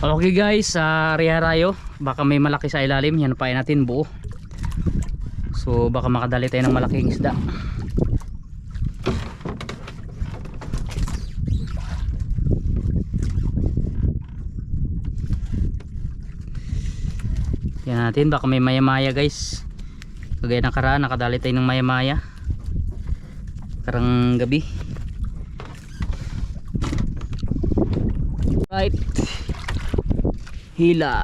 Okay guys, Riharayo, baka may malaki sa ilalim. Yan pain natin buo. So baka makadali tayo ng malaking isda. Yan natin, baka may maya-maya guys. Kagaya ng karaan, nakadali tayo ng maya-maya karang gabi. Right, hila.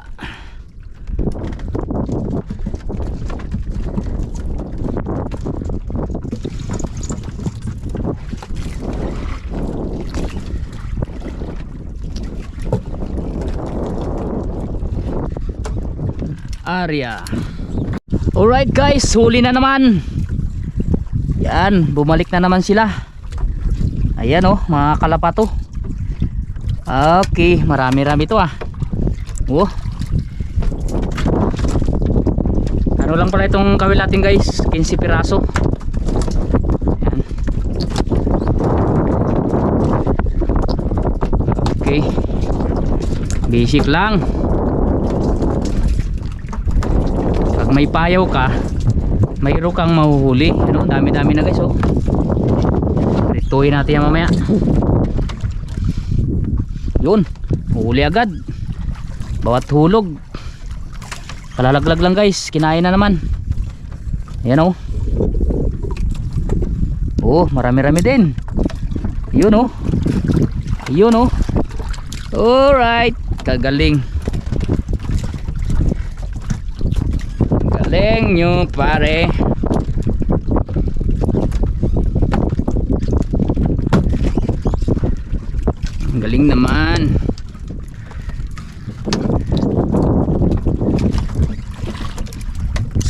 Area. Alright guys, huli na naman. Yan, bumalik na naman sila. Ayan oh, mga kalapato. Okay, marami-rami to ah. Oh. Ano lang pala itong kawil natin guys, 15 piraso. Yan. Okay. Basic lang. Pag may payaw ka, mayroon kang mahuhuli. Ano, dami-dami na guys oh. Rituin natin yan mamaya. Yun, huli agad. Bawat hulog kalalaglag lang guys, kinain na naman. Ayan oh. Oh, marami-rami din. Yun oh. Yun oh. Alright, kagaling. Galing nyo pare. Galing naman.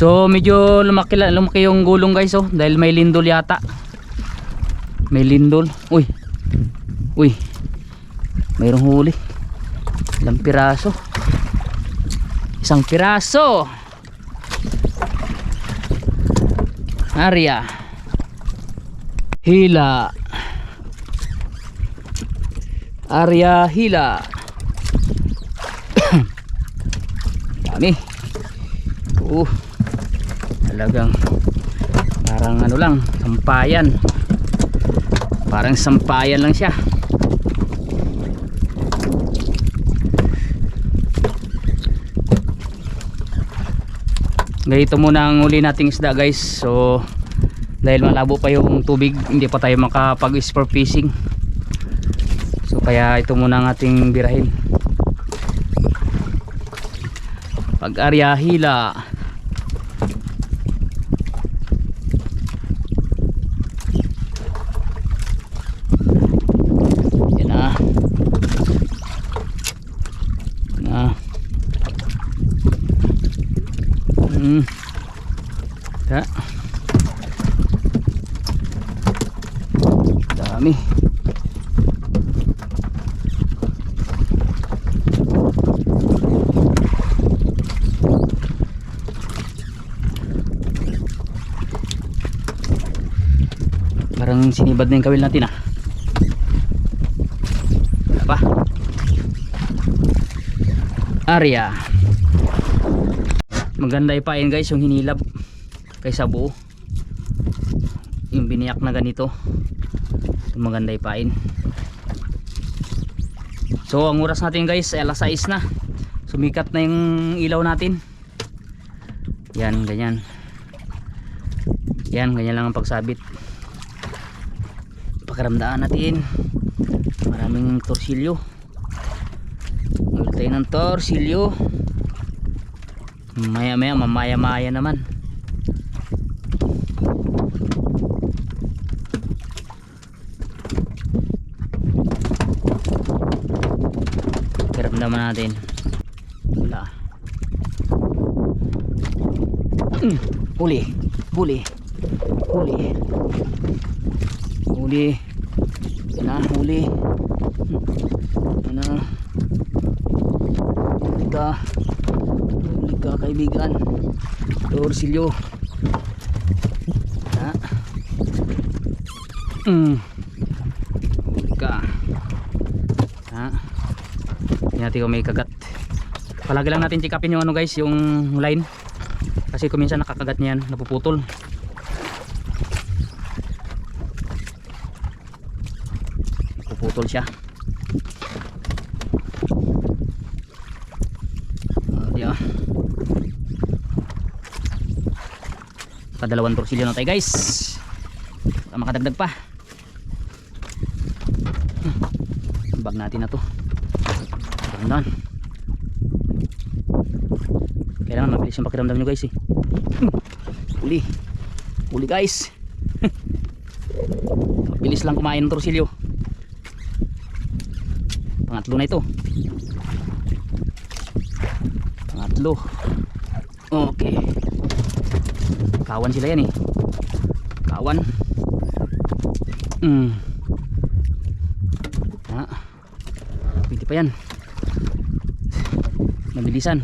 So medyo lumaki yung gulong guys oh, dahil may lindol yata. May lindol. Uy. Uy. Mayroong huli. Ilang piraso? Isang piraso. Area. Hila. Area hila. Dami. Talagang parang ano lang, sampayan. Parang sampayan lang siya. Ganito muna ang uli nating isda guys. So dahil malabo pa yung tubig, hindi pa tayo makapag-sport fishing. So kaya ito muna ang ating birahin. Pag-area hila. Yan na. Na. Ta. Dami. Parang sinibad na yung kawil natin ah. Wala pa. Area. Maganda ipain guys yung hinilab kaysa buo. Yung biniyak na ganito, maganda ipain. So ang oras natin guys ay alas 6 na. Sumikat na yung ilaw natin. Yan, ganyan. Yan, ganyan lang ang pagsabit. Pakaramdaan natin. Maraming torsilyo. Ulit tayo ng torsilyo. Maya maya, mamaya-maya naman. Karamdaman natin. Wala. Huli. Huli. Huli. Huli. Yan na, huli. Yan na. Huli ka. Huli ka kaibigan. Torsilyo. Ha? Huli ka. Ha? Tingnan natin kung may kagat. Palagi lang natin check upin yung ano guys, yung line. Kasi kung minsan nakakagat niyan, napuputol. Napuputol siya. Diyan. Kadalawang torsilyo na tayo guys. Baka makadagdag pa. Bag natin na to. Gandaan. Kailangan mabilis yung pakiramdam nyo guys eh. Huli. Huli guys. Mabilis lang kumain ng torsilyo. Pangatlo na ito. Pangatlo. Okay. Kawan sila yan eh. Kawan. Pwede pa yan. Mabilisan.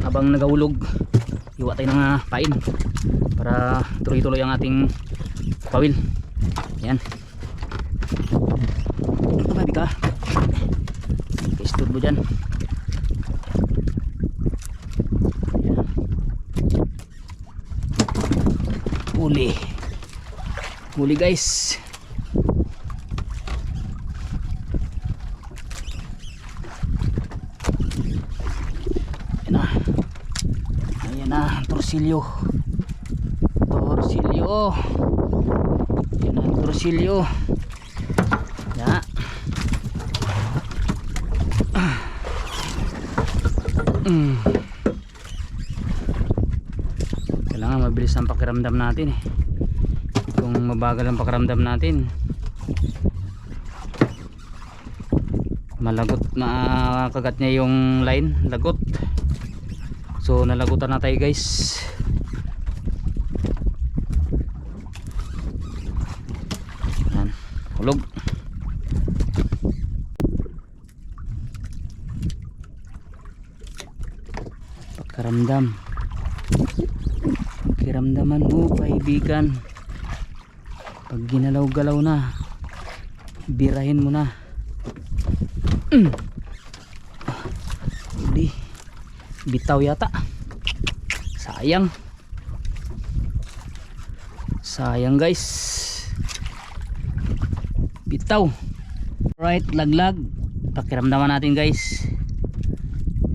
Habang nagahulog, iwa tayo ng pain para tuloy-tuloy ang ating pawil. Yan. Mabi ka. Isturbo dyan. Huli. Huli guys. Ayan na, torsilyo. Torsilyo. Ayan na, torsilyo. Ya. Kailangan mabilis ang pakiramdam natin eh. Kung mabagal ang pakiramdam natin, malagot na kagat niya yung line, lagot. So nalagutan na tayo guys. Yan, hulog. Pakiramdam. Pakiramdaman mo kaibigan. Pag ginalaw-galaw na, birahin mo na. Hindi. Bitaw yata. Sayang. Sayang guys. Bitaw. Alright, laglag. Pakiramdaman natin guys.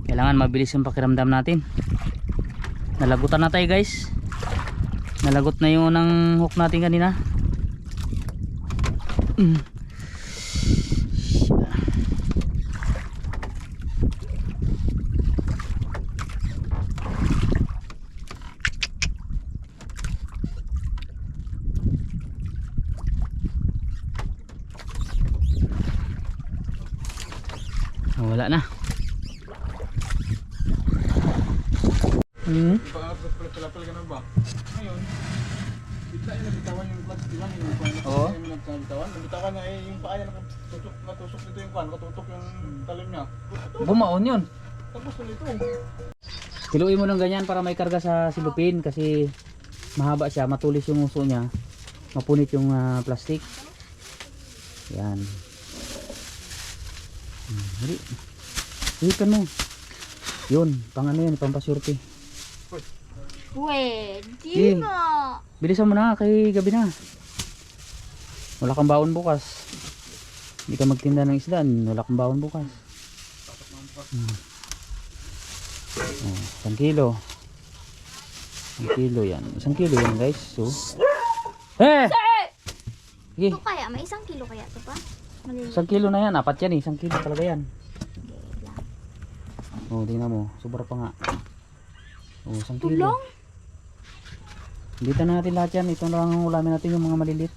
Kailangan mabilis yung pakiramdam natin. Nalagutan na tayo guys. Nalagot na yung ng hook natin kanina. Wala na. Palapal ka na ba? Ngayon, bigla yung nabitawan yung clutch, di ba? Yung kwan, Oo. nabitawan niya eh, yung paa niya natusok dito yung kwan, katutok yung talim niya. Bumaon yun. Tapos ulit ito. Hiluin mo ng ganyan para may karga sa silupin kasi mahaba siya, matulis yung uso niya, mapunit yung plastic. Yan. Hali. Hilukan mo. Yun, pang ano yan, pampasurti. Pwede na. Bilisan mo na, kay gabi na. Wala kang baon bukas. Hindi ka magtinda ng isda, wala kang baon bukas. 1 kilo. 1 kilo yan. 1 kilo yan guys. So, sige. Ito kaya, may 1 kilo kaya ito pa? 1 kilo na yan, 4 yan eh. 1 kilo talaga yan. Oh, tingnan mo, sobra pa nga. Oh, 1 kilo. Tulong? Dito na natin lahat yan. Ito lang ang ulamin natin yung mga malilit.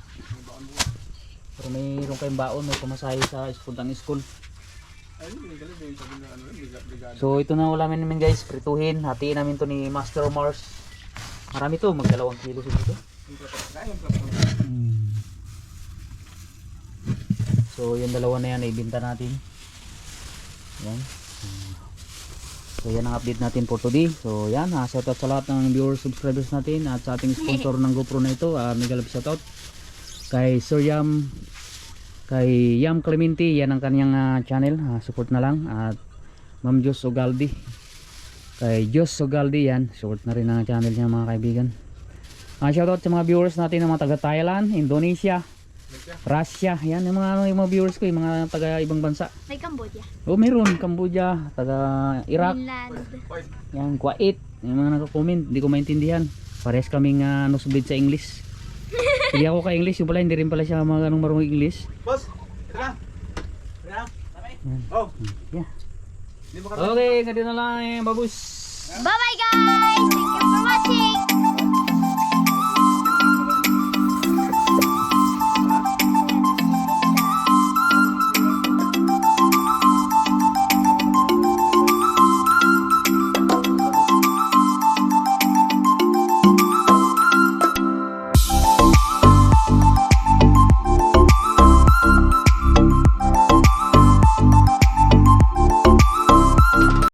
Pero mayroon kayong baon, may pumasahe sa puntang school. So ito na ang ulamin namin guys. Prituhin, hatiin namin to ni Master Mars. Marami to, mag 2 kilo siguro. So yung dalawa na yan, ibenta natin. Yan. So yan ang update natin for today. So yan, shoutout sa lahat ng viewers, subscribers natin at sa ating sponsor ng GoPro na ito. Mega love shoutout kay Sir Yam, kay Yam Clementi. Yan ang kanyang channel, support na lang. At Ma'am Jos Ugaldi. Kay Jos Ugaldi yan. Short na rin ang channel niya mga kaibigan. Shoutout sa mga viewers natin ng mga taga Thailand, Indonesia, Russia. Yan yung mga viewers ko, yung mga taga ibang bansa. May Cambodia. Oh, meron Cambodia, taga Iraq, Finland. yan Kuwait. Yung mga nagko-comment, hindi ko maintindihan. Parehas kaming nusubid sa English. Hindi ako ka English, yung pala hindi rin pala siya marunong English. Boss, ito na. Ito na. Yan. Oh, Yeah. hindi mo Okay, ganito na lang babus. Bye-bye guys! Thank you